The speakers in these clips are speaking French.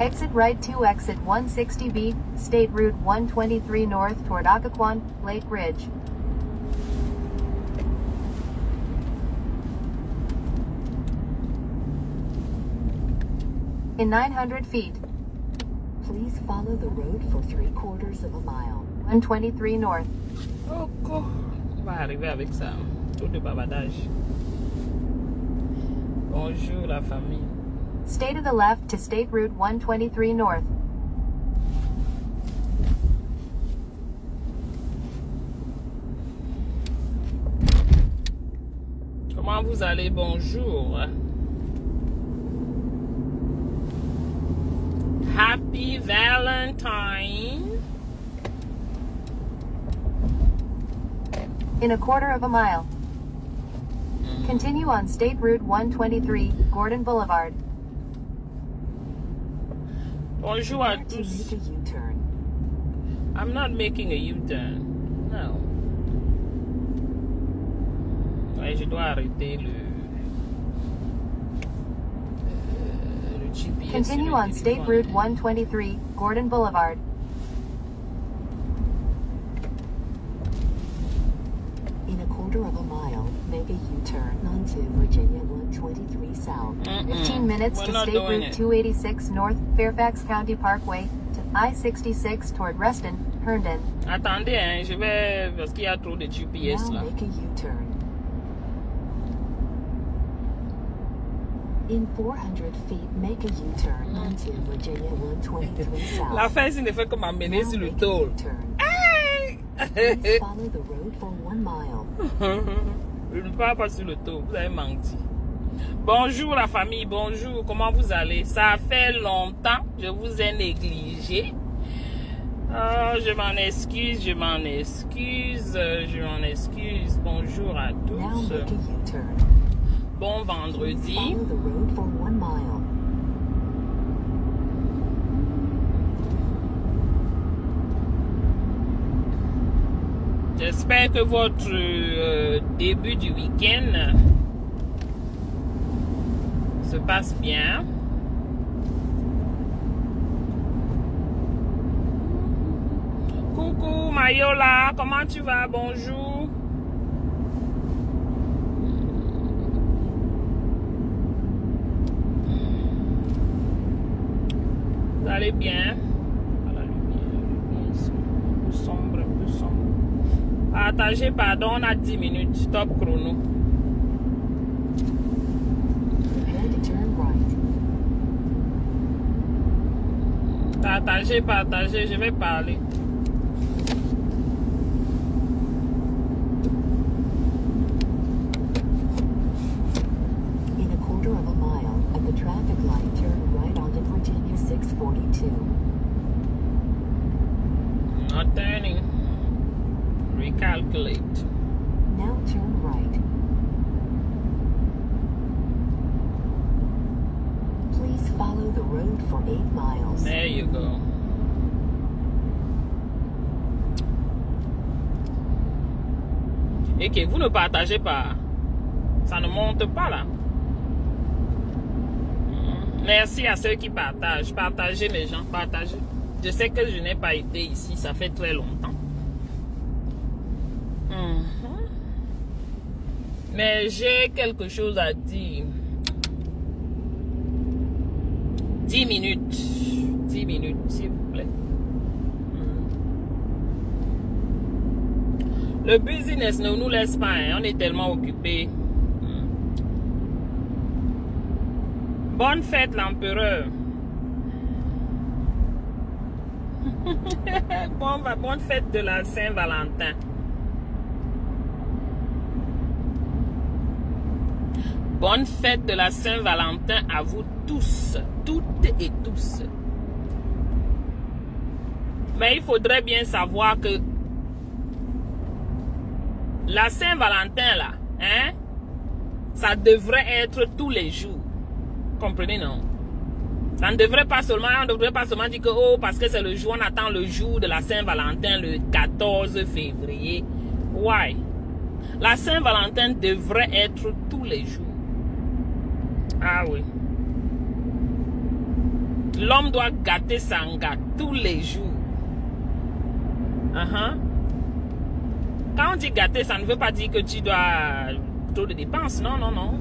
Exit right 2, exit 160B, State Route 123 north toward Occoquan, Lake Ridge. In 900 feet. Please follow the road for 3/4 of a mile. 123 north. Oh, on va arriver avec ça. Tout de bavardage. Bonjour la famille. Stay to the left to State Route 123 north. Comment vous allez? Bonjour. Happy Valentine. In 1/4 of a mile. Continue on State Route 123, Gordon Boulevard. Bonjour à tous. I'm not making a U-turn. No. Ouais, je dois arrêter le GPS. Continue on State Route 123, Gordon Boulevard. In 1/4 of a mile, make a U-turn onto Virginia 123 South. 15 minutes to State Route 286 North, Fairfax County Parkway, to I-66 toward Reston, Herndon. Attendez, hein, je vais parce qu'il y a trop de GPS Now là. make a U-turn. In 400 feet, make a U-turn onto Virginia 123 South. La fin, c'est ne fait que m'amener sur le tour. Please follow the road for 1 mile. Je ne parle pas sur le tour, vous avez menti. Bonjour la famille, bonjour, comment vous allez? Ça fait longtemps, je vous ai négligé. Je m'en excuse, je m'en excuse, je m'en excuse. Bonjour à Now tous. make a U-turn. Bon Please vendredi. follow the road for 1 mile. J'espère que votre début du week-end se passe bien. Coucou Mayola, comment tu vas? Bonjour. Vous allez bien? À la lumière, un peu sombre, un peu sombre. Partagez, pardon, on a 10 minutes, stop chrono. Prepare to turn right. Partagez, partagez, je vais parler. In 1/4 of a mile, at the traffic light, turn right onto Virginia 642. Not turning. Recalculate. Now turn right. Please follow the road for 8 miles. There you go. Et que vous ne partagez pas. Ça ne monte pas là. Merci à ceux qui partagent. Partagez les gens, partagez. Je sais que je n'ai pas été ici, ça fait très longtemps. Mais j'ai quelque chose à dire. 10 minutes. 10 minutes, s'il vous plaît. Le business ne nous laisse pas, hein. On est tellement occupés. Bonne fête, l'empereur. Bonne fête de la Saint-Valentin. Bonne fête de la Saint-Valentin à vous tous, toutes et tous. Mais il faudrait bien savoir que la Saint-Valentin là, hein, ça devrait être tous les jours. Comprenez, non? Ça ne devrait pas seulement, on ne devrait pas seulement dire que oh, parce que c'est le jour, on attend le jour de la Saint-Valentin le 14 février. Why? La Saint-Valentin devrait être tous les jours. Ah oui. L'homme doit gâter Sanga tous les jours. Quand on dit gâter, ça ne veut pas dire que tu dois trop de dépenses. Non, non, non.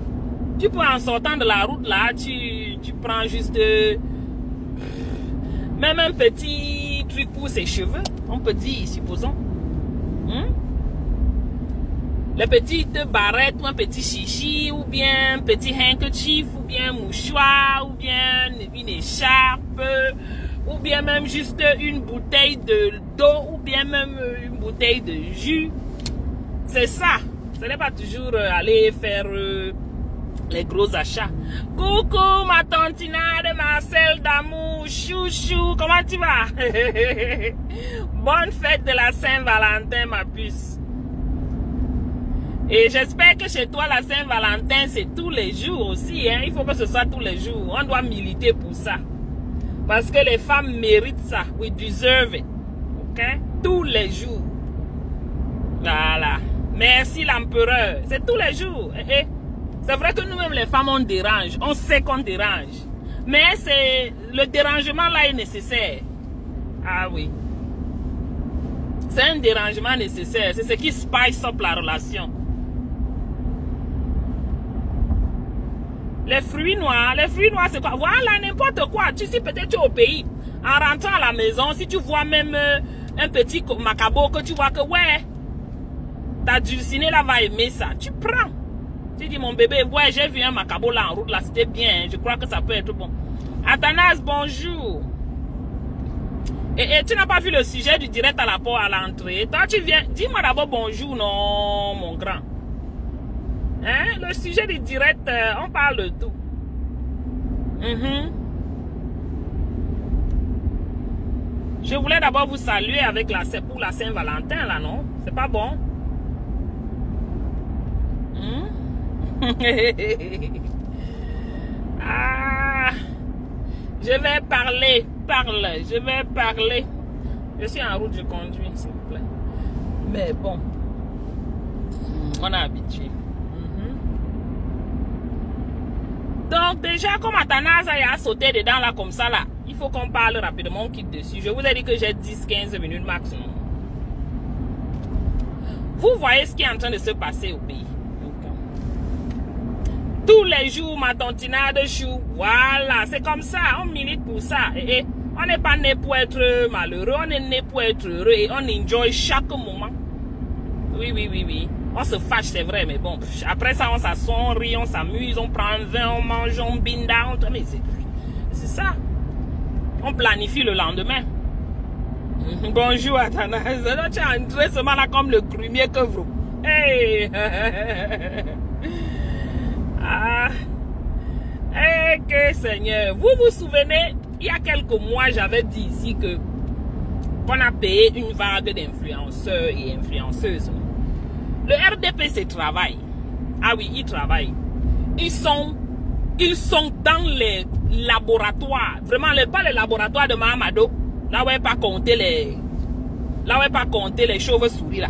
Tu peux, en sortant de la route, là, tu prends juste même un petit truc pour ses cheveux. On peut dire, supposons. Les petites barrettes, ou un petit chichi, ou bien un petit handkerchief, ou bien un mouchoir, ou bien une écharpe, ou bien même juste une bouteille d'eau, ou bien même une bouteille de jus. C'est ça. Ce n'est pas toujours aller faire les gros achats. Coucou ma tantina de Marcel d'amour, chouchou, comment tu vas? Bonne fête de la Saint-Valentin, ma puce. Et j'espère que chez toi, la Saint-Valentin, c'est tous les jours aussi. Hein? Il faut que ce soit tous les jours. On doit militer pour ça. Parce que les femmes méritent ça. We deserve it. OK? Tous les jours. Voilà. Merci l'empereur. C'est tous les jours. C'est vrai que nous-mêmes, les femmes, on dérange. On sait qu'on dérange. Mais le dérangement là est nécessaire. Ah oui. C'est un dérangement nécessaire. C'est ce qui spice up la relation. Les fruits noirs c'est quoi? Voilà, n'importe quoi. Tu sais, peut-être au pays. En rentrant à la maison, si tu vois même un petit macabo que tu vois que, ouais, ta dulcinée là va aimer ça. Tu prends. Tu dis, mon bébé, ouais, j'ai vu un macabo là en route, là, c'était bien. Je crois que ça peut être bon. Athanas, bonjour. Et tu n'as pas vu le sujet du direct à la porte à l'entrée. Toi, tu viens, dis-moi d'abord bonjour, non, mon grand. Hein? Le sujet du direct, on parle de tout. Je voulais d'abord vous saluer avec c'est pour la Saint-Valentin, là, non? C'est pas bon? Ah, je vais parler, je vais parler. Je suis en route, je conduis, s'il vous plaît. Mais bon, on est habitué. Donc déjà, comme Athanas a sauté dedans là comme ça là, il faut qu'on parle rapidement, on quitte dessus. Je vous ai dit que j'ai 10-15 minutes maximum. Vous voyez ce qui est en train de se passer au pays. Tous les jours, ma tantina de chou. Voilà, c'est comme ça. On milite pour ça. On n'est pas né pour être malheureux. On est né pour être heureux. Et on enjoy chaque moment. Oui, oui, oui, oui. On se fâche, c'est vrai. Mais bon, après ça, on s'assoit, on rit, on s'amuse, on prend un vin, on mange, on binda. Mais c'est ça. On planifie le lendemain. Bonjour, Athanas. Tu es entré seulement là comme le grumier que vous. Hey! Ah, que Seigneur, vous vous souvenez, il y a quelques mois, j'avais dit ici que qu'on a payé une vague d'influenceurs et influenceuses. Le RDPC travaille. Ah oui, ils travaillent. Ils sont dans les laboratoires. Vraiment, pas les laboratoires de Mahamado. Là où il pas compter les chauves-souris là.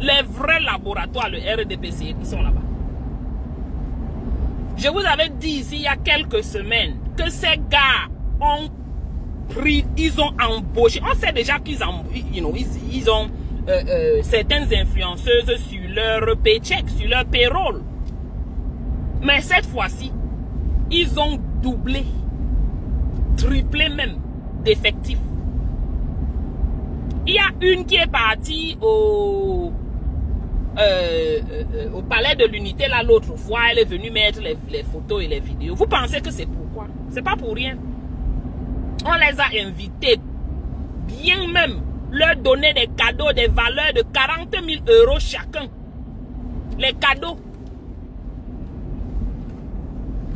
Les vrais laboratoires, le RDPC, ils sont là-bas. Je vous avais dit ici il y a quelques semaines que ces gars ont pris, ils ont embauché. On sait déjà qu'ils ont, ils ont certaines influenceuses sur leur paycheck, sur leur payroll. Mais cette fois-ci, ils ont doublé, triplé même d'effectifs. Il y a une qui est partie au palais de l'unité là l'autre fois, elle est venue mettre les photos et les vidéos. Vous pensez que c'est pourquoi? C'est pas pour rien. On les a invités, bien même leur donner des cadeaux, des valeurs de 40 000 € chacun. Les cadeaux.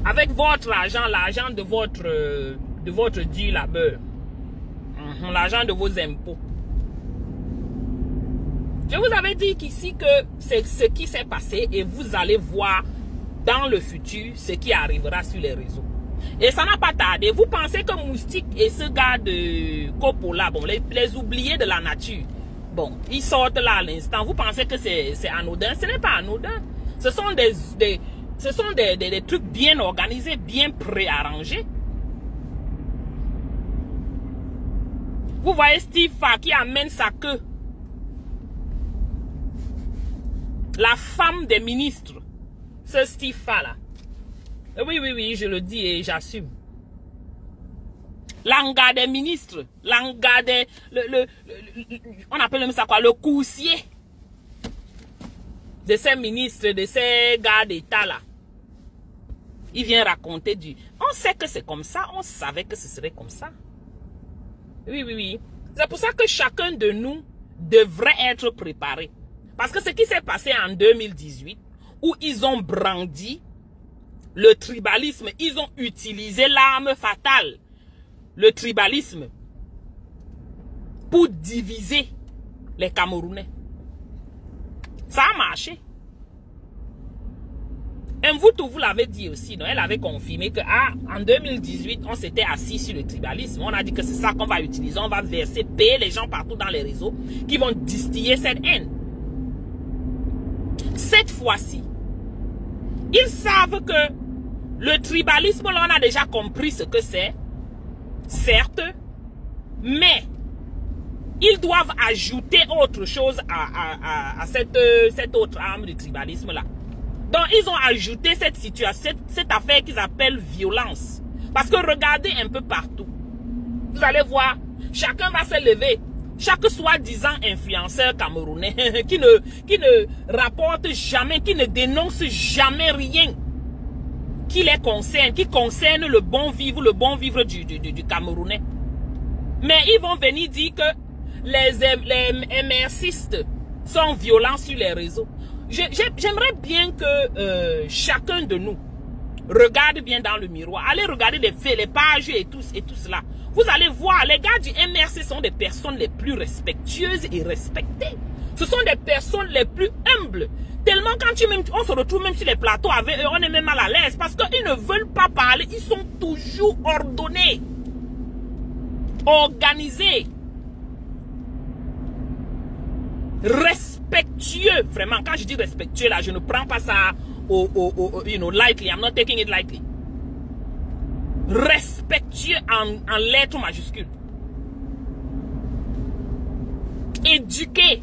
Avec votre argent, l'argent de votre dû labeur. L'argent de vos impôts. Je vous avais dit qu'ici que c'est ce qui s'est passé et vous allez voir dans le futur ce qui arrivera sur les réseaux. Et ça n'a pas tardé. Vous pensez que Moustique et ce gars de Coppola, bon, les oubliés de la nature, bon, ils sortent là à l'instant. Vous pensez que c'est anodin? Ce n'est pas anodin. Ce sont des trucs bien organisés, bien préarrangés. Vous voyez Steve Fa qui amène sa queue. La femme des ministres. Ce Steve Fa là. Oui, oui, oui, je le dis et j'assume. L'anga des ministres. L'anga des... on appelle même ça quoi? Le coursier. De ces ministres, de ces gars d'État là. Il vient raconter du... On sait que c'est comme ça. On savait que ce serait comme ça. Oui, oui, oui. C'est pour ça que chacun de nous devrait être préparé. Parce que ce qui s'est passé en 2018, où ils ont brandi le tribalisme, ils ont utilisé l'arme fatale, le tribalisme, pour diviser les Camerounais. Ça a marché. Mvoutou, vous l'avez dit aussi, non? Elle avait confirmé que en 2018, on s'était assis sur le tribalisme. On a dit que c'est ça qu'on va utiliser. On va verser, payer les gens partout dans les réseaux qui vont distiller cette haine. Cette fois-ci, ils savent que le tribalisme, là, on a déjà compris ce que c'est. Certes, mais ils doivent ajouter autre chose à cette autre arme du tribalisme-là. Donc, ils ont ajouté cette situation, cette affaire qu'ils appellent violence. Parce que regardez un peu partout. Vous allez voir, chacun va se lever. Chaque soi-disant influenceur camerounais qui ne rapporte jamais, qui ne dénonce jamais rien qui les concerne, qui concerne le bon vivre du Camerounais. Mais ils vont venir dire que les MRCistes sont violents sur les réseaux. J'aimerais bien que chacun de nous regarde bien dans le miroir. Allez regarder les faits, les pages et tout cela. Vous allez voir, les gars du MRC sont des personnes les plus respectueuses et respectées. Ce sont des personnes les plus humbles. Tellement quand on se retrouve même sur les plateaux avec eux, on est même mal à l'aise parce qu'ils ne veulent pas parler. Ils sont toujours ordonnés, organisés, respectueux. Vraiment, quand je dis respectueux, là, je ne prends pas ça lightly. I'm not taking it lightly. Respectueux en lettres majuscules. Éduqués.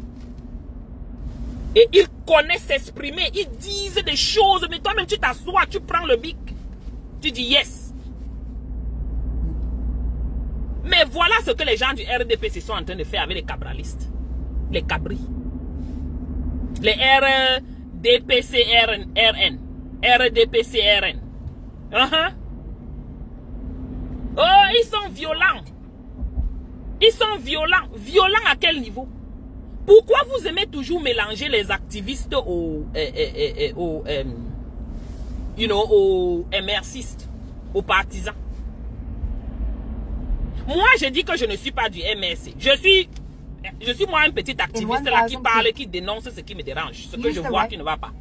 Et ils connaissent s'exprimer. Ils disent des choses. Mais toi-même, tu t'assois, tu prends le bic. Tu dis yes. Mais voilà ce que les gens du RDPC sont en train de faire avec les cabralistes. Les cabris. Les RDPCRN. RDPCRN. Oh, ils sont violents. Ils sont violents. Violents à quel niveau? Pourquoi vous aimez toujours mélanger les activistes aux MRCistes, aux partisans? Moi, je dis que je ne suis pas du MRC. Je suis moi un petit activiste là qui parle, qui dénonce ce qui me dérange, ce que je vois qui ne va pas.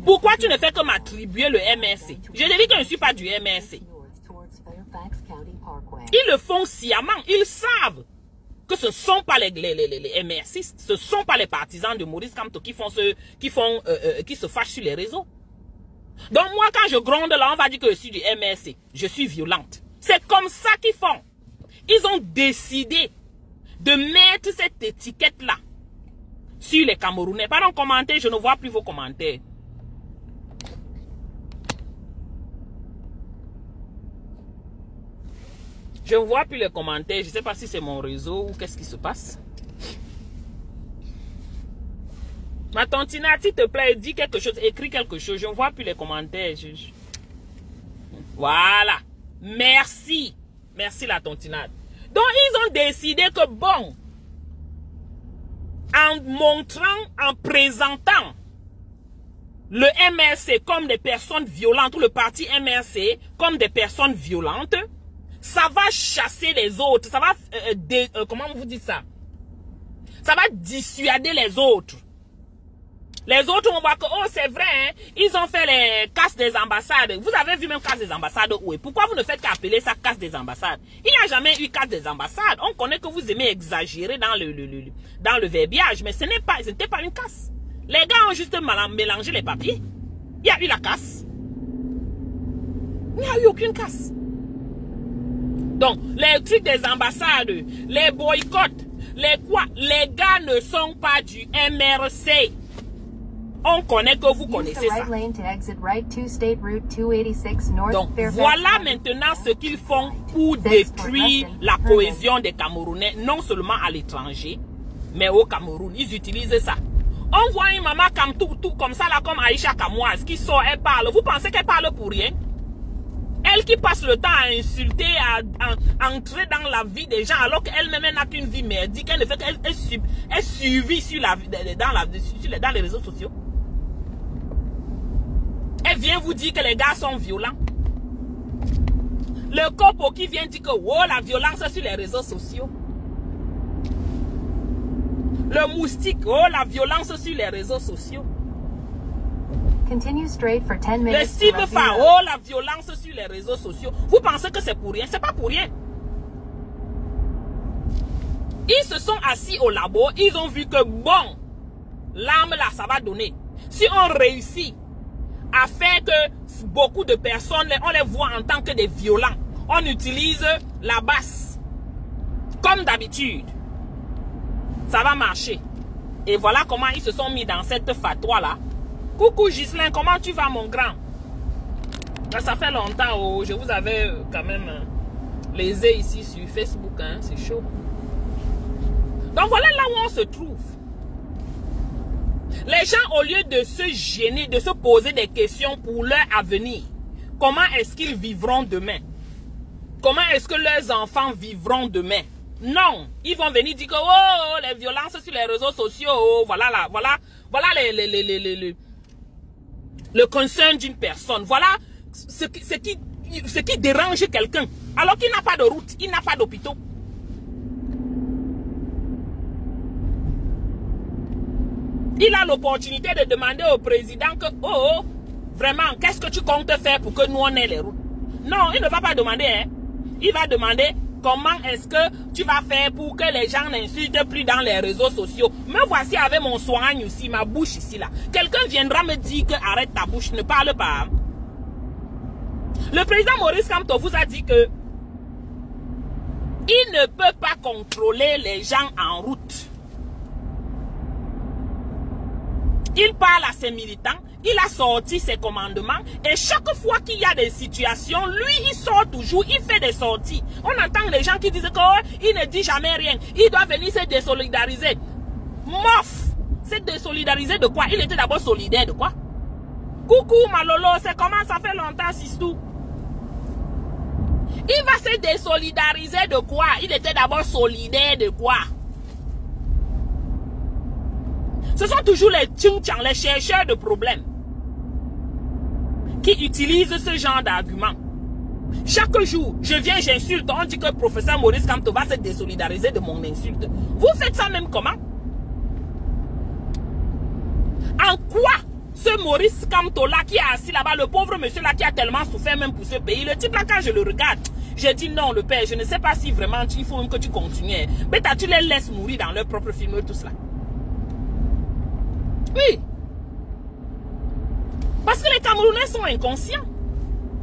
Pourquoi tu ne fais que m'attribuer le MRC? Je te dis que je ne suis pas du MRC. Ils le font sciemment. Ils savent que ce ne sont pas les MRCistes, ce ne sont pas les partisans de Maurice Kamto qui se fâchent sur les réseaux. Donc moi, quand je gronde là, on va dire que je suis du MRC. Je suis violente. C'est comme ça qu'ils font. Ils ont décidé de mettre cette étiquette-là sur les Camerounais. Pardon, commentaires, je ne vois plus vos commentaires. Je ne vois plus les commentaires. Je ne sais pas si c'est mon réseau ou qu'est-ce qui se passe. Ma tantina, s'il te plaît, dis quelque chose, écris quelque chose. Je ne vois plus les commentaires. Voilà. Merci. Merci la tantinade. Donc, ils ont décidé que bon, en montrant, en présentant le MRC comme des personnes violentes, ou le parti MRC comme des personnes violentes, ça va chasser les autres. Ça va, comment vous dites ça? Ça va dissuader les autres. Les autres, on voit que, oh, c'est vrai, hein, ils ont fait les casses des ambassades. Vous avez vu même casse des ambassades où? Pourquoi vous ne faites qu'appeler ça casse des ambassades? Il n'y a jamais eu casse des ambassades. On connaît que vous aimez exagérer dans le verbiage, mais ce n'était pas une casse. Les gars ont juste mélangé les papiers. Il y a eu la casse. Il n'y a eu aucune casse. Donc, les trucs des ambassades, les boycotts, les quoi, les gars ne sont pas du MRC. On connaît que vous connaissez ça. Donc, voilà maintenant ce qu'ils font pour détruire la cohésion des Camerounais, non seulement à l'étranger, mais au Cameroun. Ils utilisent ça. On voit une maman comme tout comme ça, là, comme Aïcha Kamoise, qui sort, elle parle. Vous pensez qu'elle parle pour rien? Elle qui passe le temps à insulter, à entrer dans la vie des gens, alors qu'elle-même n'a qu'une vie merdique, elle ne fait qu'elle suivie sur dans les réseaux sociaux. Elle vient vous dire que les gars sont violents. Le copo qui vient dire que oh, la violence sur les réseaux sociaux. Le moustique, oh, la violence sur les réseaux sociaux. Continue straight for 10 minutes. Le Steve Fa, oh, la violence sur les réseaux sociaux. Vous pensez que c'est pour rien? C'est pas pour rien. Ils se sont assis au labo, ils ont vu que bon, l'arme là, ça va donner. Si on réussit à faire que beaucoup de personnes, on les voit en tant que des violents, on utilise la basse. Comme d'habitude. Ça va marcher. Et voilà comment ils se sont mis dans cette fatwa là. Coucou Ghislain, comment tu vas mon grand? Ça fait longtemps, oh, je vous avais quand même lésé ici sur Facebook, hein, c'est chaud. Donc voilà là où on se trouve. Les gens, au lieu de se gêner, de se poser des questions pour leur avenir, comment est-ce qu'ils vivront demain? Comment est-ce que leurs enfants vivront demain? Non, ils vont venir dire que oh, les violences sur les réseaux sociaux, oh, voilà le concern d'une personne. Voilà ce qui dérange quelqu'un. Alors qu'il n'a pas de route, il n'a pas d'hôpital. Il a l'opportunité de demander au président que oh, vraiment, qu'est-ce que tu comptes faire pour que nous on ait les routes? Non, il ne va pas demander, hein. Il va demander comment est-ce que tu vas faire pour que les gens n'insultent plus dans les réseaux sociaux. Me voici avec mon soigne aussi, ma bouche ici là. Quelqu'un viendra me dire que arrête ta bouche, ne parle pas. Le président Maurice Kamto vous a dit que il ne peut pas contrôler les gens en route. Il parle à ses militants, il a sorti ses commandements et chaque fois qu'il y a des situations, lui il sort toujours, il fait des sorties. On entend les gens qui disent qu'il ne dit jamais rien, il doit venir se désolidariser. Mof, se désolidariser de quoi? Il était d'abord solidaire de quoi? Coucou Malolo, c'est comment ça fait longtemps Sistou? Il va se désolidariser de quoi? Il était d'abord solidaire de quoi? Ce sont toujours les tching-tchang, les chercheurs de problèmes qui utilisent ce genre d'argument. Chaque jour, je viens, j'insulte, on dit que le professeur Maurice Kamto va se désolidariser de mon insulte. Vous faites ça même comment? En quoi ce Maurice Kamto là qui est assis là-bas, le pauvre monsieur là qui a tellement souffert même pour ce pays, le type là quand je le regarde, j'ai dit non le père, je ne sais pas si vraiment il faut même que tu continues. Mais tu les laisses mourir dans leur propre film tout cela. Oui. Parce que les Camerounais sont inconscients.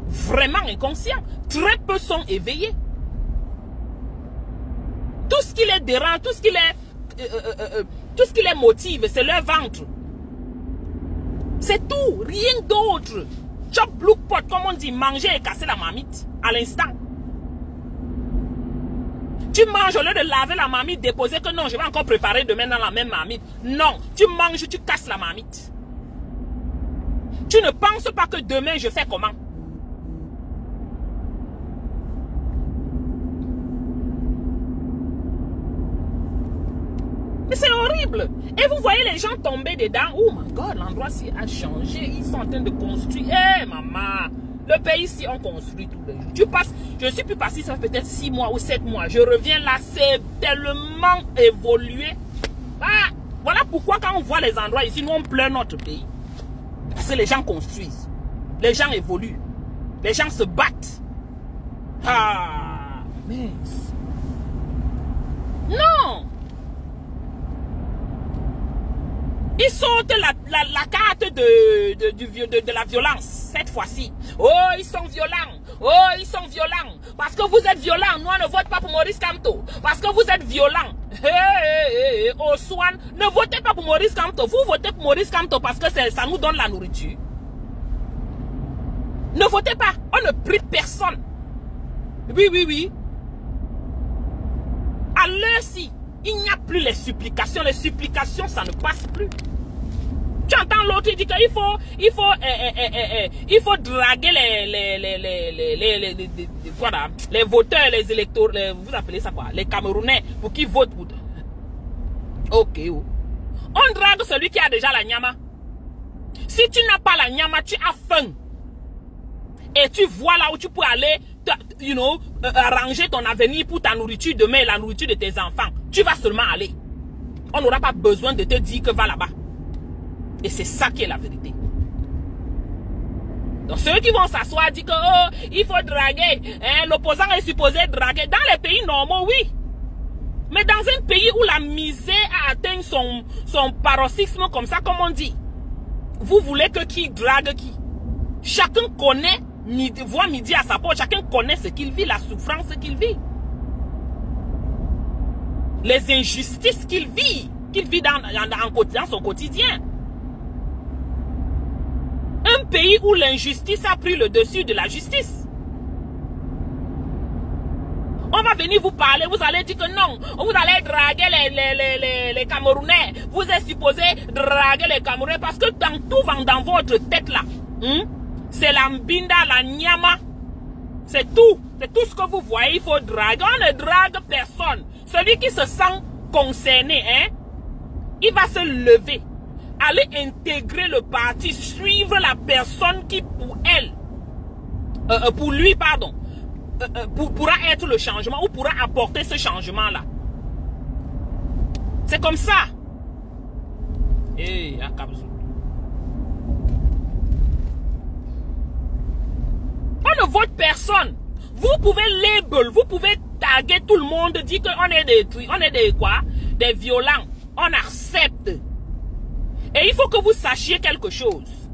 Vraiment inconscients. Très peu sont éveillés. Tout ce qui les dérange, tout ce qui les motive, c'est leur ventre. C'est tout, rien d'autre. Chop blue pot, comme on dit, manger et casser la marmite à l'instant. Tu manges au lieu de laver la marmite, déposer que non, je vais encore préparer demain dans la même marmite. Non, tu manges, tu casses la marmite. Tu ne penses pas que demain je fais comment? Mais c'est horrible. Et vous voyez les gens tomber dedans. Oh my God, l'endroit a changé. Ils sont en train de construire. Eh maman, le pays ici on construit tous les jours. Tu passes, je suis plus passé, ça fait peut-être 6 mois ou 7 mois. Je reviens là, c'est tellement évolué. Ah, voilà pourquoi quand on voit les endroits ici, nous on pleure notre pays. Parce que les gens construisent. Les gens évoluent. Les gens se battent. Ah, mince. Non. Ils sortent la carte de la violence, cette fois-ci. Oh, ils sont violents. Oh, ils sont violents. Parce que vous êtes violent. Nous, on ne vote pas pour Maurice Kamto. Parce que vous êtes violent. Oswan, ne votez pas pour Maurice Kamto. Vous votez pour Maurice Kamto parce que ça nous donne la nourriture. Ne votez pas. On ne prie personne. Oui, oui, oui. À l'heure-ci, il n'y a plus les supplications. Les supplications, ça ne passe plus. Tu entends l'autre, il dit qu'il faut draguer les voteurs, les électeurs, vous appelez ça quoi? Les Camerounais, pour qu'ils votent pour... Ok. On drague celui qui a déjà la nyama. Si tu n'as pas la nyama, tu as faim. Et tu vois là où tu peux aller, arranger ton avenir pour ta nourriture demain et la nourriture de tes enfants. Tu vas seulement aller. On n'aura pas besoin de te dire que va là-bas. Et c'est ça qui est la vérité. Donc ceux qui vont s'asseoir disent que il faut draguer. Hein, l'opposant est supposé draguer. Dans les pays normaux, oui. Mais dans un pays où la misère a atteint son paroxysme comme ça, comme on dit. Vous voulez que qui drague qui? Chacun connaît, voit midi à sa porte, chacun connaît ce qu'il vit, la souffrance qu'il vit. Les injustices qu'il vit dans son quotidien. Un pays où l'injustice a pris le dessus de la justice. On va venir vous parler, vous allez dire que non, vous allez draguer les Camerounais. Vous êtes supposé draguer les Camerounais parce que tout va dans votre tête là. C'est la mbinda, la nyama. C'est tout. C'est tout ce que vous voyez, il faut draguer. On ne drague personne. Celui qui se sent concerné, hein, il va se lever. Aller intégrer le parti, suivre la personne qui pour lui, pardon, pourra être le changement ou pourra apporter ce changement-là. C'est comme ça. Hey, on ne vote personne. Vous pouvez label, vous pouvez taguer tout le monde, dire qu'on est des violents. On accepte. Et il faut que vous sachiez quelque chose.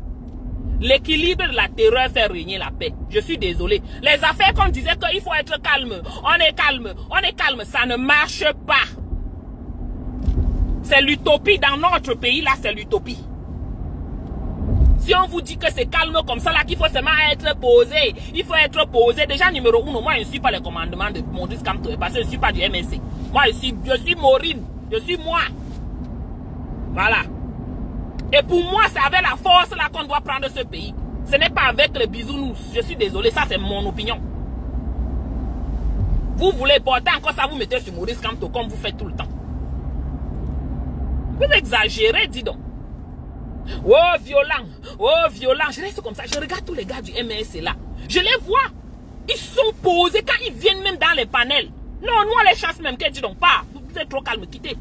L'équilibre de la terreur fait régner la paix. Je suis désolé. Les affaires qu'on disait qu'il faut être calme. On est calme. On est calme. Ça ne marche pas. C'est l'utopie. Dans notre pays, là, c'est l'utopie. Si on vous dit que c'est calme comme ça, là, qu'il faut seulement être posé. Il faut être posé. Déjà, numéro 1, moi, je ne suis pas les commandements de Maurice Kamto. Parce que je ne suis pas du MSC. Moi, je suis Maureen. Je suis moi. Voilà. Et pour moi, c'est avec la force là qu'on doit prendre ce pays. Ce n'est pas avec le bisounours. Je suis désolé, ça c'est mon opinion. Vous voulez porter encore ça, vous mettez sur Maurice Kamto comme vous faites tout le temps. Vous exagérez, dis donc. Oh, violent. Oh, violent. Je reste comme ça. Je regarde tous les gars du MSC là. Je les vois. Ils sont posés quand ils viennent même dans les panels. Non, nous on les chasse même. Dis donc pas. Vous êtes trop calme, quittez.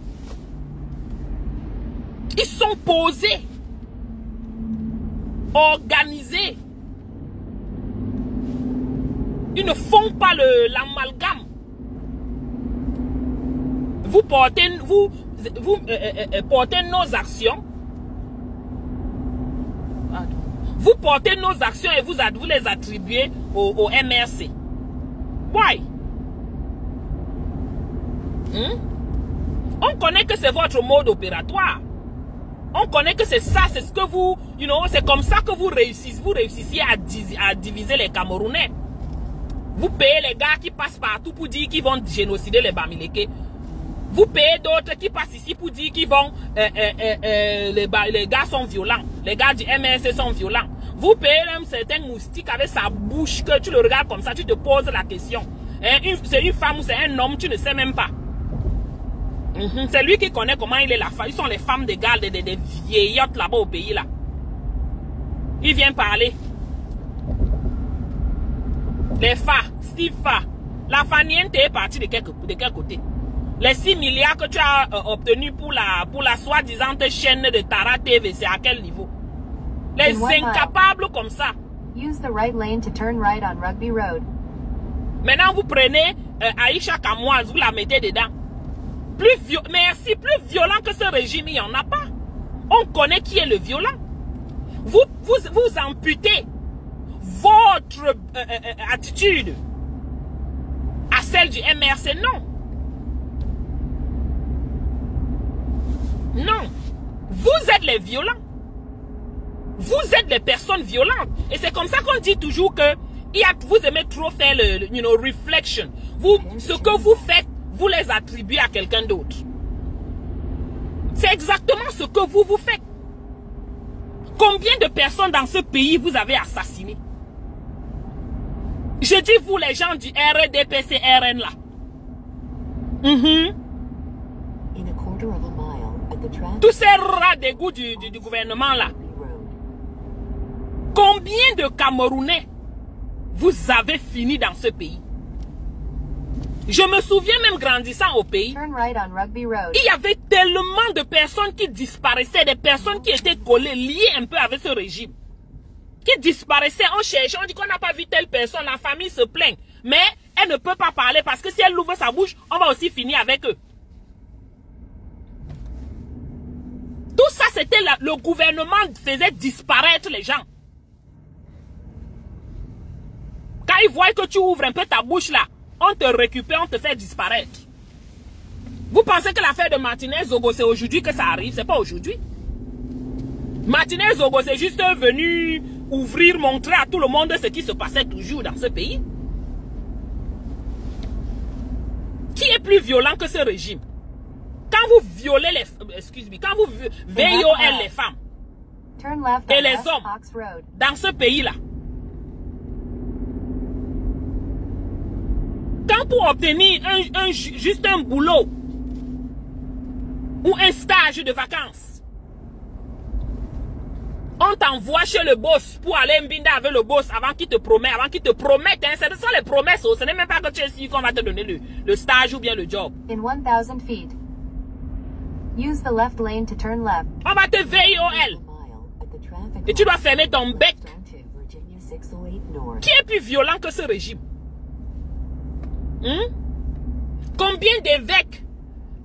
Ils sont posés, organisés. Ils ne font pas l'amalgame. Vous portez nos actions. Vous portez nos actions et vous les attribuez au MRC. Why? On connaît que c'est votre mode opératoire. On connaît que c'est ça, c'est ce que vous, c'est comme ça que vous réussissez à diviser les Camerounais. Vous payez les gars qui passent partout pour dire qu'ils vont génocider les Bamileke. Vous payez d'autres qui passent ici pour dire qu'ils vont, les gars sont violents. Les gars du MSC sont violents. Vous payez même certains moustiques avec sa bouche que tu le regardes comme ça, tu te poses la question. C'est une femme ou c'est un homme, tu ne sais même pas. C'est lui qui connaît comment il est la femme. Ils sont les femmes des gars, des vieillottes là-bas au pays là. Il vient parler. Les FA, Steve Fa. La Faniente est partie de quel côté? Les 6 milliards que tu as obtenus pour la soi-disant chaîne de Tara TV, c'est à quel niveau? Les incapables comme ça. Use the right lane to turn right on Rugby Road. Maintenant, vous prenez Aïcha Kamoise, vous la mettez dedans. Plus violent que ce régime, il n'y en a pas. On connaît qui est le violent. Vous amputez votre attitude celle du MRC, non. Non. Vous êtes les violents. Vous êtes des personnes violentes. Et c'est comme ça qu'on dit toujours que vous aimez trop faire le reflection. Ce que vous faites, vous les attribuez à quelqu'un d'autre. C'est exactement ce que vous faites. Combien de personnes dans ce pays vous avez assassiné? Je dis vous les gens du RDPC-RN là. Tous ces rats d'égout du gouvernement là. Combien de Camerounais vous avez fini dans ce pays? Je me souviens même grandissant au pays, il y avait tellement de personnes qui disparaissaient, des personnes qui étaient collées, liées un peu avec ce régime. Qui disparaissaient, on cherchait, on dit qu'on n'a pas vu telle personne, la famille se plaint. Mais elle ne peut pas parler parce que si elle ouvre sa bouche, on va aussi finir avec eux. Tout ça, c'était le gouvernement faisait disparaître les gens. Quand ils voient que tu ouvres un peu ta bouche là, on te récupère, on te fait disparaître. Vous pensez que l'affaire de Martinez Zogo, c'est aujourd'hui que ça arrive? C'est pas aujourd'hui. Martinez Zogo, c'est juste venu ouvrir, montrer à tout le monde ce qui se passait toujours dans ce pays. Qui est plus violent que ce régime? Quand vous violez les... quand vous VIOL les femmes et les hommes dans ce pays-là, quand pour obtenir juste un boulot ou un stage de vacances, on t'envoie chez le boss pour aller mbinda avec le boss avant qu'il te promette, hein, ce sont les promesses, ce n'est même pas que tu es sûr qu'on va te donner le stage ou bien le job. In 1000 feet. Use the left lane to turn left. On va te VIOL. Et tu dois fermer ton bec. Qui est plus violent que ce régime? Combien d'évêques,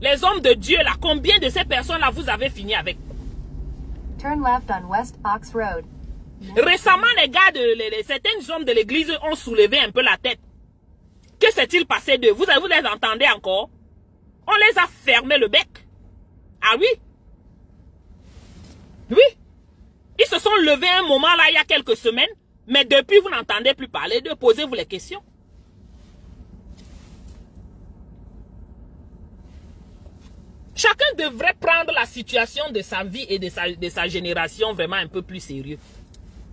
les hommes de Dieu là, combien de ces personnes là vous avez fini avec? Turn left on West Ox Road. Récemment, les gars certains hommes de l'église ont soulevé un peu la tête. Que s'est-il passé d'eux? Vous les entendez encore? On les a fermé le bec. Ah oui? Oui. Ils se sont levés un moment là, il y a quelques semaines, mais depuis vous n'entendez plus parler d'eux. Posez-vous les questions. Chacun devrait prendre la situation de sa vie et de sa génération vraiment un peu plus sérieux.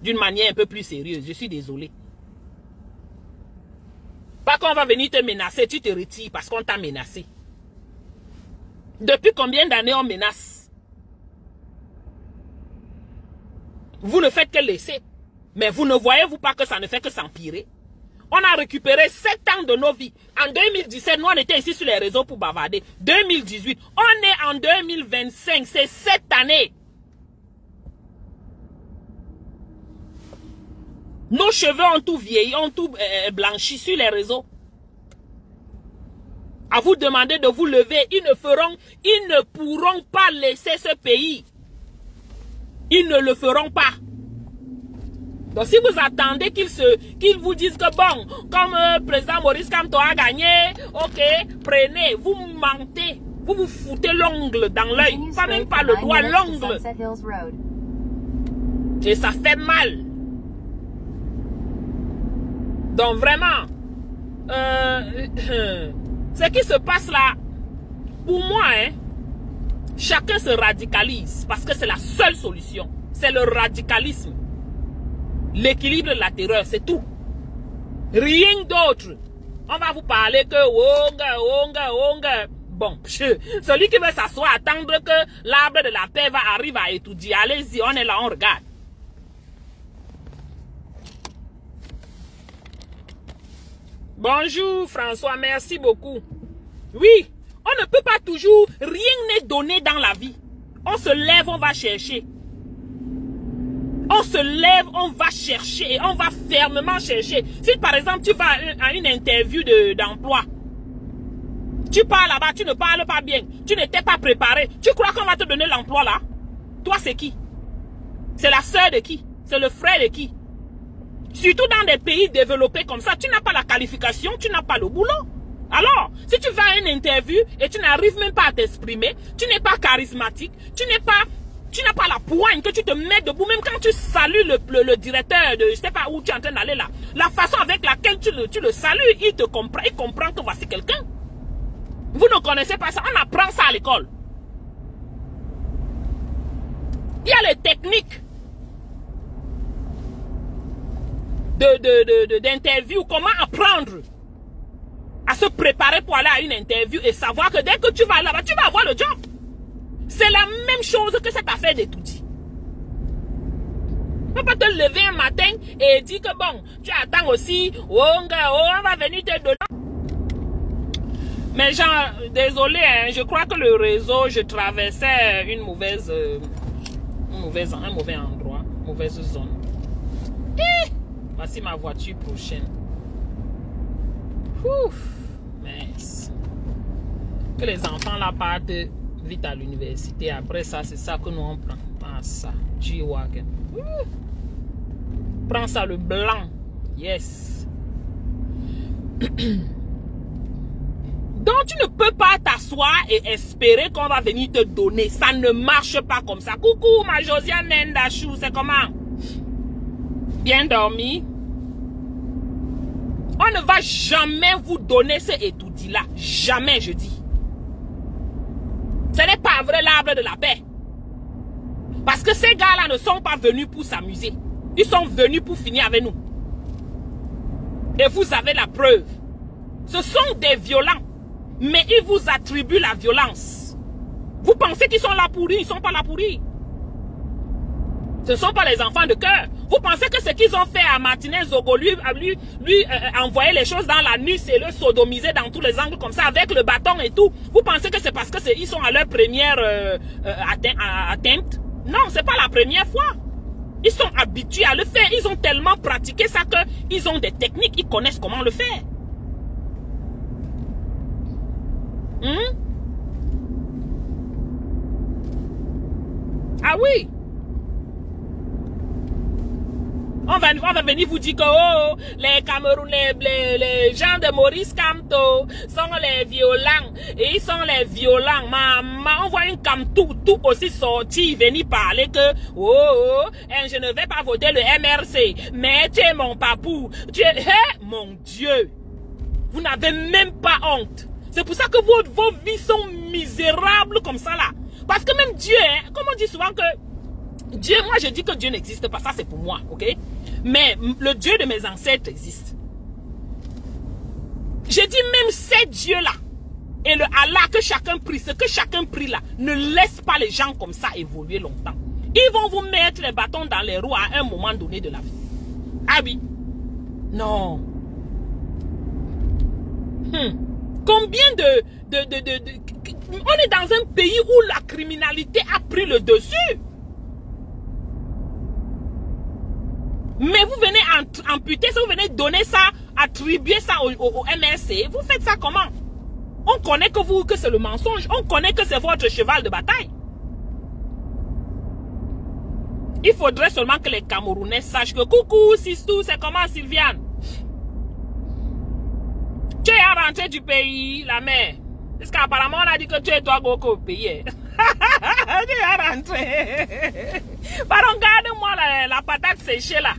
D'une manière un peu plus sérieuse. Je suis désolé. Pas qu'on va venir te menacer, tu te retires parce qu'on t'a menacé. Depuis combien d'années on menace? Vous ne faites que laisser. Mais vous ne voyez-vous pas que ça ne fait que s'empirer? On a récupéré 7 ans de nos vies. En 2017, nous on était ici sur les réseaux pour bavarder. 2018, on est en 2025, c'est 7 années. Nos cheveux ont tout vieilli, ont tout blanchi sur les réseaux. À vous demander de vous lever, ils ne pourront pas laisser ce pays. Ils ne le feront pas. Donc si vous attendez qu'ils vous disent que bon, comme président Maurice Kamto a gagné, ok, prenez, vous mentez. Vous vous foutez l'ongle dans l'œil, pas même pas le doigt, l'ongle. Et ça fait mal. Donc vraiment, ce qui se passe là, pour moi, hein, chacun se radicalise parce que c'est la seule solution. C'est le radicalisme. L'équilibre de la terreur, c'est tout. Rien d'autre. On va vous parler que onga. Bon, celui qui veut s'asseoir, attendre que l'arbre de la paix va arriver à étudier. Allez-y, on est là, on regarde. Bonjour François, merci beaucoup. Oui, on ne peut pas toujours, rien n'est donné dans la vie. On se lève, on va chercher. On se lève, on va chercher et on va fermement chercher. Si par exemple tu vas à une interview d'emploi, tu pars là-bas, tu ne parles pas bien, tu n'étais pas préparé, tu crois qu'on va te donner l'emploi là? Toi c'est qui? C'est la sœur de qui? C'est le frère de qui? Surtout dans des pays développés comme ça, tu n'as pas la qualification, tu n'as pas le boulot. Alors, si tu vas à une interview et tu n'arrives même pas à t'exprimer, tu n'es pas charismatique, tu n'as pas la poigne que tu te mets debout, même quand tu salues le directeur de, je sais pas où tu es en train d'aller là, la façon avec laquelle tu le salues, il comprend que voici quelqu'un. Vous ne connaissez pas ça, on apprend ça à l'école. Il y a les techniques d'interview, comment apprendre à se préparer pour aller à une interview et savoir que dès que tu vas là-bas, tu vas avoir le job. C'est la même chose que cette affaire d'étudier. Tu ne peux pas te lever un matin et dire que bon, tu attends aussi, on va venir te donner. Mais genre, désolé, hein, je crois que le réseau, je traversais un mauvais endroit, mauvaise zone. Et voici ma voiture prochaine. Ouf, mince. Que les enfants là partent vite à l'université. Après ça, c'est ça que nous on prend. Ah ça, G-Wagon. Prends ça le blanc. Yes. Donc tu ne peux pas t'asseoir et espérer qu'on va venir te donner. Ça ne marche pas comme ça. Coucou ma Josiane Ndachou, c'est comment? Bien dormi? On ne va jamais vous donner ce étoudi-là. Jamais, je dis. Ce n'est pas vrai l'arbre de la paix. Parce que ces gars-là ne sont pas venus pour s'amuser. Ils sont venus pour finir avec nous. Et vous avez la preuve. Ce sont des violents. Mais ils vous attribuent la violence. Vous pensez qu'ils sont là pour rire. Ils ne sont pas là pour rire. Ce ne sont pas les enfants de cœur. Vous pensez que ce qu'ils ont fait à Martinez Zogo, lui envoyer les choses dans la nuit, c'est le sodomiser dans tous les angles comme ça, avec le bâton et tout. Vous pensez que c'est parce que ils sont à leur première atteinte? Non, c'est pas la première fois. Ils sont habitués à le faire. Ils ont tellement pratiqué ça qu'ils ont des techniques. Ils connaissent comment le faire. Ah oui. On va venir vous dire que oh, les Camerounais, les gens de Maurice Kamto sont les violents. Et ils sont les violents. Maman, on voit une Kamto tout aussi sorti, venir parler que je ne vais pas voter le MRC. Mais tu es mon papou. Tu es, mon Dieu. Vous n'avez même pas honte. C'est pour ça que vos vies sont misérables comme ça là. Parce que même Dieu, hein, comme on dit souvent que Dieu, moi je dis que Dieu n'existe pas, ça c'est pour moi, ok? Mais le Dieu de mes ancêtres existe. Je dis même ces dieux-là et le Allah que chacun prie, ce que chacun prie là, ne laisse pas les gens comme ça évoluer longtemps. Ils vont vous mettre les bâtons dans les roues à un moment donné de la vie. Ah oui? Non. Combien on est dans un pays où la criminalité a pris le dessus. Mais vous venez amputer ça, vous venez donner ça, attribuer ça au MRC. Vous faites ça comment? On connaît que c'est le mensonge. On connaît que c'est votre cheval de bataille. Il faudrait seulement que les Camerounais sachent que coucou, Sistou, c'est comment Sylviane? Tu es rentré du pays, la mère. Parce qu'apparemment, on a dit que tu es toi au pays. Tu es rentré. Pardon, regarde-moi la patate séchée là.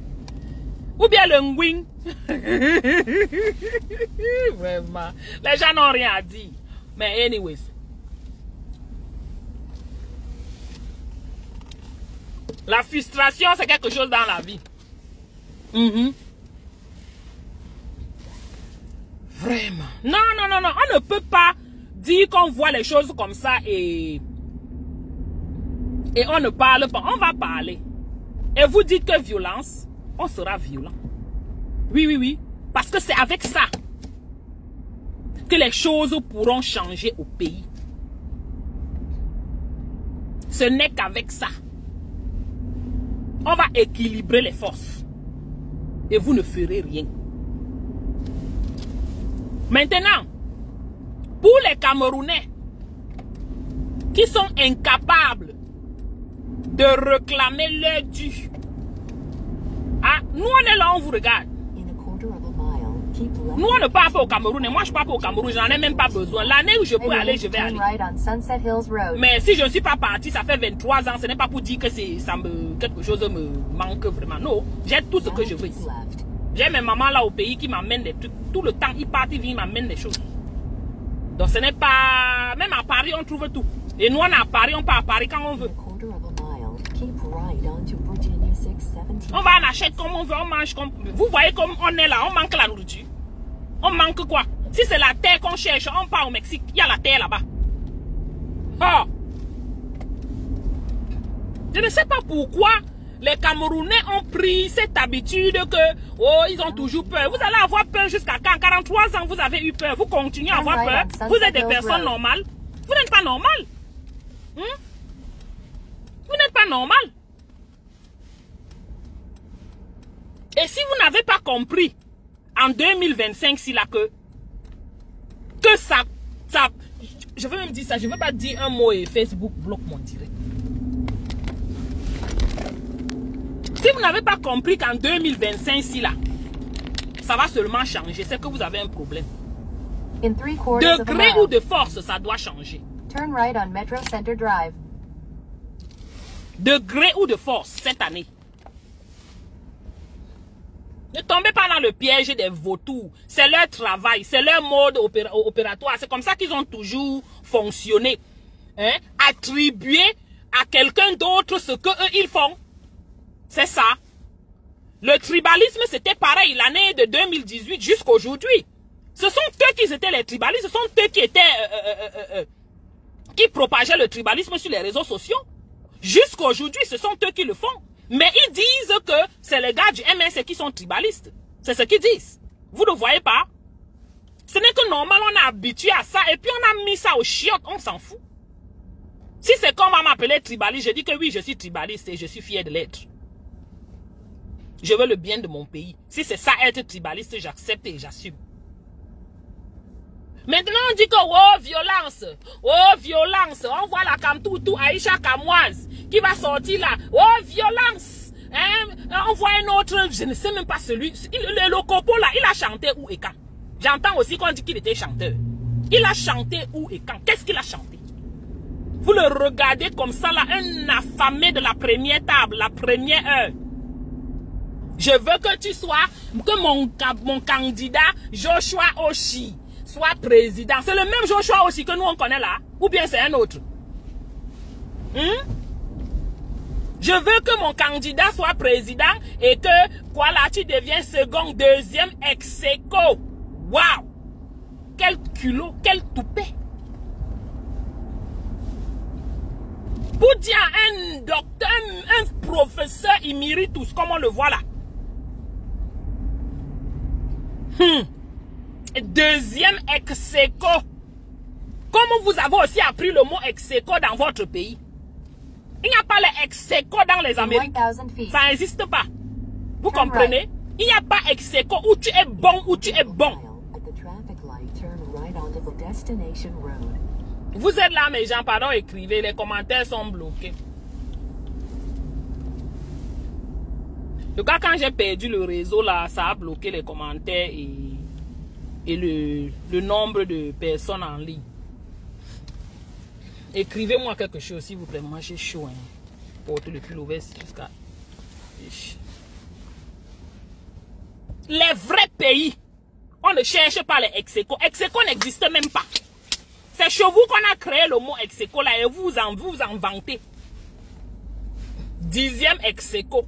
Ou bien le ngwing. Vraiment. Les gens n'ont rien à dire. Mais anyways. La frustration, c'est quelque chose dans la vie. Vraiment. Non. On ne peut pas dire qu'on voit les choses comme ça et on ne parle pas. On va parler. Et vous dites que violence, on sera violent. Oui. Parce que c'est avec ça que les choses pourront changer au pays. Ce n'est qu'avec ça. On va équilibrer les forces. Et vous ne ferez rien. Maintenant, pour les Camerounais qui sont incapables de réclamer leur dû, nous on est là, on vous regarde. In a quarter of a mile, keep left. Nous, on ne part pas au Cameroun et moi, je pars pas au Cameroun. J'en ai même pas besoin. L'année où je peux aller, je vais aller. Mais si je ne suis pas parti, ça fait 23 ans. Ce n'est pas pour dire que quelque chose me manque vraiment. Non, j'ai tout ce que je veux ici. J'ai mes mamans là au pays qui m'amènent des trucs. Tout le temps, ils partent, ils viennent, ils m'amènent des choses. Donc ce n'est pas... Même à Paris, on trouve tout. Et nous, on est à Paris, on part à Paris quand on veut. On va en acheter comme on veut, on mange comme... Vous voyez comme on est là, on manque la nourriture. On manque quoi? Si c'est la terre qu'on cherche, on part au Mexique, il y a la terre là-bas. Oh! Je ne sais pas pourquoi les Camerounais ont pris cette habitude que, oh, ils ont toujours peur. Vous allez avoir peur jusqu'à quand? 43 ans, vous avez eu peur. Vous continuez à avoir peur. Vous êtes des personnes normales. Vous n'êtes pas normal. Vous n'êtes pas normal. Et si vous n'avez pas compris, en 2025, si là que ça, je veux même dire ça, je ne veux pas dire un mot et Facebook bloque mon direct. Si vous n'avez pas compris qu'en 2025, si là, ça va seulement changer, c'est que vous avez un problème. De gré ou de force, ça doit changer. Turn right on Metro Center Drive. De gré ou de force, cette année. Ne tombez pas dans le piège des vautours. C'est leur travail, c'est leur mode opératoire. C'est comme ça qu'ils ont toujours fonctionné. Hein? Attribuer à quelqu'un d'autre ce qu'eux, ils font. C'est ça. Le tribalisme, c'était pareil l'année de 2018 jusqu'à aujourd'hui. Ce sont eux qui étaient les tribalistes. Ce sont eux qui étaient... qui propageaient le tribalisme sur les réseaux sociaux. Jusqu'à aujourd'hui, ce sont eux qui le font. Mais ils disent que c'est les gars du MS qui sont tribalistes. C'est ce qu'ils disent. Vous ne voyez pas? Ce n'est que normal, on est habitué à ça. Et puis on a mis ça au chiottes, on s'en fout. Si c'est qu'on va m'appeler tribaliste, je dis que oui, je suis tribaliste et je suis fier de l'être. Je veux le bien de mon pays. Si c'est ça être tribaliste, j'accepte et j'assume. Maintenant, on dit que, oh, violence. Oh, violence. On voit la Kamtoutou, Aïcha Kamoise, qui va sortir là. Oh, violence. Hein? On voit un autre, je ne sais même pas celui. Le copo là, il a chanté où et quand? J'entends aussi qu'on dit qu'il était chanteur. Il a chanté où et quand? Qu'est-ce qu'il a chanté? Vous le regardez comme ça là, un affamé de la première table, la première heure. Je veux que tu sois, que mon candidat Joshua Oshi soit président. C'est le même Joshua aussi que nous on connaît là. Ou bien c'est un autre. Je veux que mon candidat soit président et que, quoi là, tu deviens second, deuxième, ex-aequo. Waouh! Quel culot, quel toupet. Pour dire un docteur, un professeur emeritus, comme on le voit là. Deuxième ex-aequo. Comment vous avez aussi appris le mot ex-aequo dans votre pays? Il n'y a pas les ex-aequo dans les Amériques. Ça n'existe pas. Vous comprenez? Il n'y a pas ex-aequo où tu es bon, où tu es bon. Vous êtes là, mes gens, pardon, écrivez. Les commentaires sont bloqués. En tout cas, quand j'ai perdu le réseau, là, ça a bloqué les commentaires et le nombre de personnes en ligne. Écrivez-moi quelque chose, s'il vous plaît. Moi, j'ai chaud. Hein. Porte le pull ouvert jusqu'à... Les vrais pays, on ne cherche pas les ex-aequo. Ex-aequo n'existe même pas. C'est chez vous qu'on a créé le mot ex-aequo là et vous en vantez. 10e ex-aequo.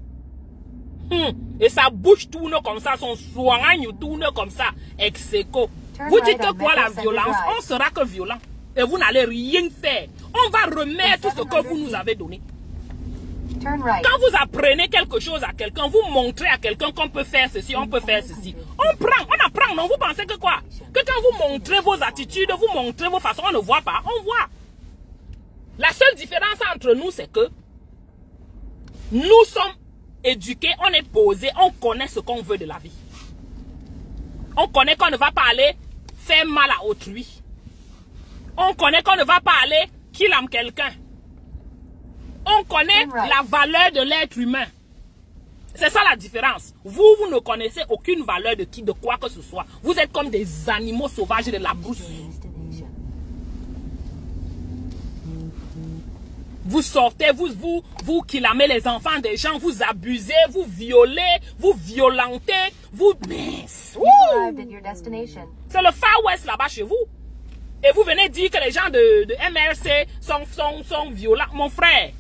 Et sa bouche tourne comme ça, son soigne tourne comme ça. Ex-aequo. Vous dites que quoi la violence? On sera que violent. Et vous n'allez rien faire. On va remettre ce que vous nous avez donné. Quand vous apprenez quelque chose à quelqu'un, vous montrez à quelqu'un qu'on peut faire ceci, on peut faire ceci. On prend, on apprend, non? Vous pensez que quoi? Que quand vous montrez vos attitudes, vous montrez vos façons, on ne voit pas, on voit. La seule différence entre nous, c'est que nous sommes éduqués, on est posés, on connaît ce qu'on veut de la vie. On connaît qu'on ne va pas aller faire mal à autrui. On connaît qu'on ne va pas aller kill quelqu'un. On connaît la valeur de l'être humain. C'est ça la différence. Vous ne connaissez aucune valeur de qui, de quoi que ce soit. Vous êtes comme des animaux sauvages de la brousse. Vous sortez, vous killamez les enfants des gens, vous abusez, vous violez, vous violentez, vous... C'est le Far West là-bas chez vous. Et vous venez dire que les gens de MRC sont violents. Mon frère,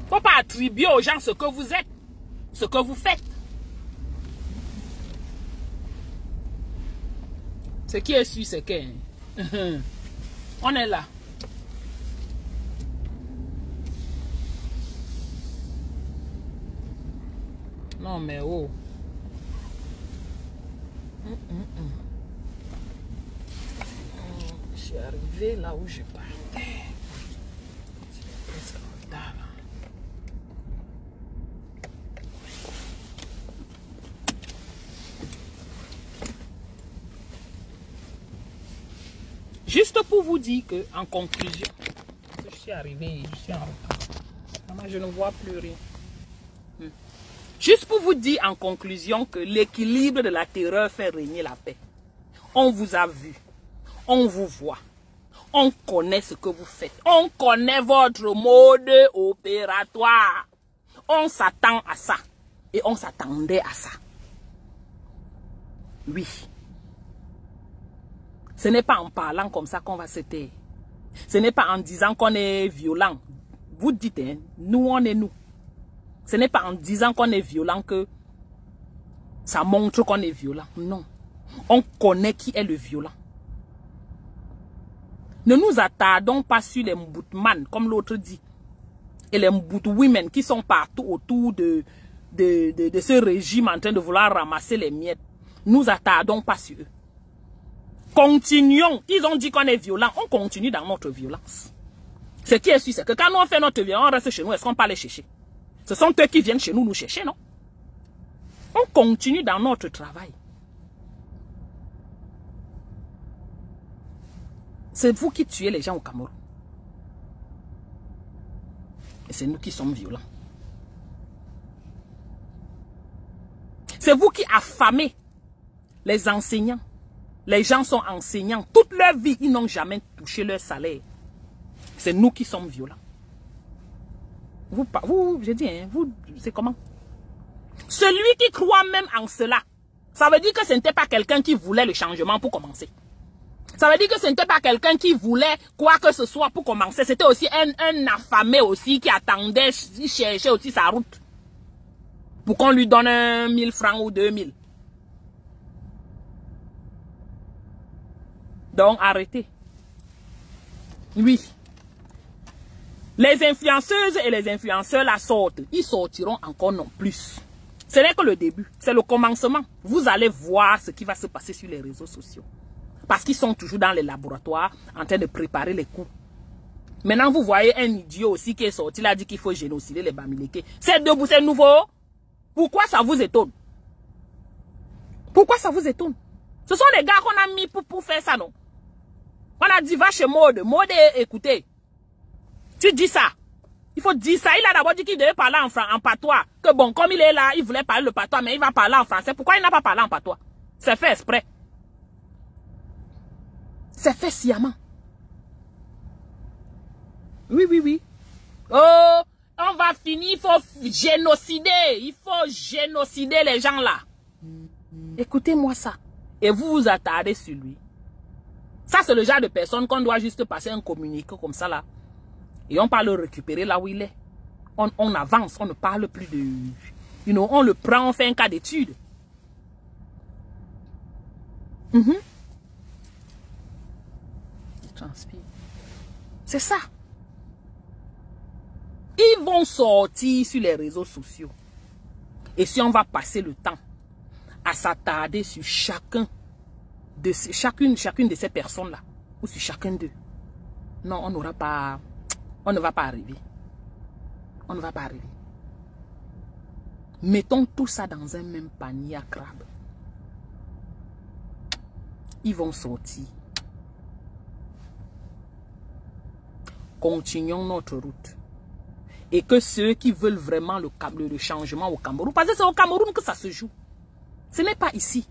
faut pas attribuer aux gens ce que vous êtes, ce que vous faites. Ce qui est sûr, c'est que... on est là. Non mais oh. Je suis arrivé là où je partais. C'est presque en retard. Juste pour vous dire que, en conclusion, je suis arrivé, je suis en retard. Je ne vois plus rien. Juste pour vous dire en conclusion que l'équilibre de la terreur fait régner la paix. On vous a vu, on vous voit, on connaît ce que vous faites, on connaît votre mode opératoire. On s'attend à ça et on s'attendait à ça. Oui. Ce n'est pas en parlant comme ça qu'on va se taire. Ce n'est pas en disant qu'on est violent. Vous dites, hein, nous on est nous. Ce n'est pas en disant qu'on est violent que ça montre qu'on est violent. Non. On connaît qui est le violent. Ne nous attardons pas sur les mboutman, comme l'autre dit. Et les mbout women qui sont partout autour de ce régime en train de vouloir ramasser les miettes. Nous attardons pas sur eux. Continuons. Ils ont dit qu'on est violent. On continue dans notre violence. Ce qui est sûr, c'est que quand nous on fait notre violence, on reste chez nous. Est-ce qu'on peut les chercher? Ce sont eux qui viennent chez nous chercher, non? On continue dans notre travail. C'est vous qui tuez les gens au Cameroun. Et c'est nous qui sommes violents. C'est vous qui affamez les enseignants. Les gens sont enseignants. Toute leur vie, ils n'ont jamais touché leur salaire. C'est nous qui sommes violents. Vous, je dis, hein, vous, c'est comment? Celui qui croit même en cela, ça veut dire que ce n'était pas quelqu'un qui voulait le changement pour commencer. Ça veut dire que ce n'était pas quelqu'un qui voulait quoi que ce soit pour commencer. C'était aussi un affamé aussi qui attendait, il cherchait aussi sa route. Pour qu'on lui donne 1000 francs ou 2000. Donc, arrêtez. Oui. Les influenceuses et les influenceurs la sortent. Ils sortiront encore non plus. Ce n'est que le début. C'est le commencement. Vous allez voir ce qui va se passer sur les réseaux sociaux. Parce qu'ils sont toujours dans les laboratoires en train de préparer les coups. Maintenant, vous voyez un idiot aussi qui est sorti. Il a dit qu'il faut génocider les Bamileke. C'est debout, c'est nouveau. Pourquoi ça vous étonne? Pourquoi ça vous étonne? Ce sont les gars qu'on a mis pour faire ça, non? On a dit, va chez Mode. Mode, écoutez. Tu dis ça. Il faut dire ça. Il a d'abord dit qu'il devait parler en patois. Que bon, comme il est là, il voulait parler le patois, mais il va parler en français. Pourquoi il n'a pas parlé en patois? C'est fait exprès. C'est fait sciemment. Oui, oui, oui. Oh, on va finir, il faut génocider. Il faut génocider les gens là. Écoutez-moi ça. Et vous vous attardez sur lui. Ça, c'est le genre de personne qu'on doit juste passer un communiqué comme ça là. Et on peut le récupérer là où il est. On avance, on ne parle plus de... You know, on le prend, on fait un cas d'étude. Il transpire. C'est ça. Ils vont sortir sur les réseaux sociaux. Et si on va passer le temps à s'attarder sur chacune de ces personnes-là, ou sur chacun d'eux, non, on n'aura pas... On ne va pas arriver. On ne va pas arriver. Mettons tout ça dans un même panier à crabe. Ils vont sortir. Continuons notre route. Et que ceux qui veulent vraiment le changement au Cameroun, parce que c'est au Cameroun que ça se joue. Ce n'est pas ici.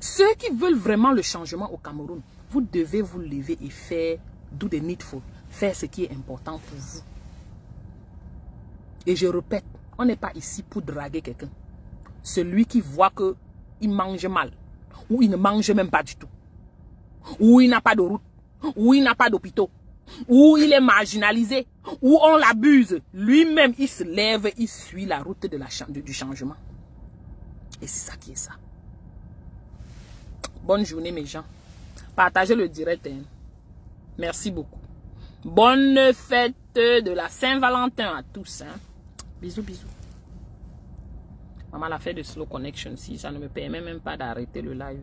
Ceux qui veulent vraiment le changement au Cameroun, vous devez vous lever et faire do the needful. Faire ce qui est important pour vous. Et je répète, on n'est pas ici pour draguer quelqu'un. Celui qui voit qu'il mange mal, ou il ne mange même pas du tout, ou il n'a pas de route, ou il n'a pas d'hôpital, ou il est marginalisé, ou on l'abuse, lui-même il se lève, il suit la route de du changement. Et c'est ça qui est ça. Bonne journée mes gens. Partagez le direct. Hein. Merci beaucoup. Bonne fête de la Saint-Valentin à tous. Hein. Bisous, bisous. Maman l'a fait de slow connection si ça ne me permet même pas d'arrêter le live.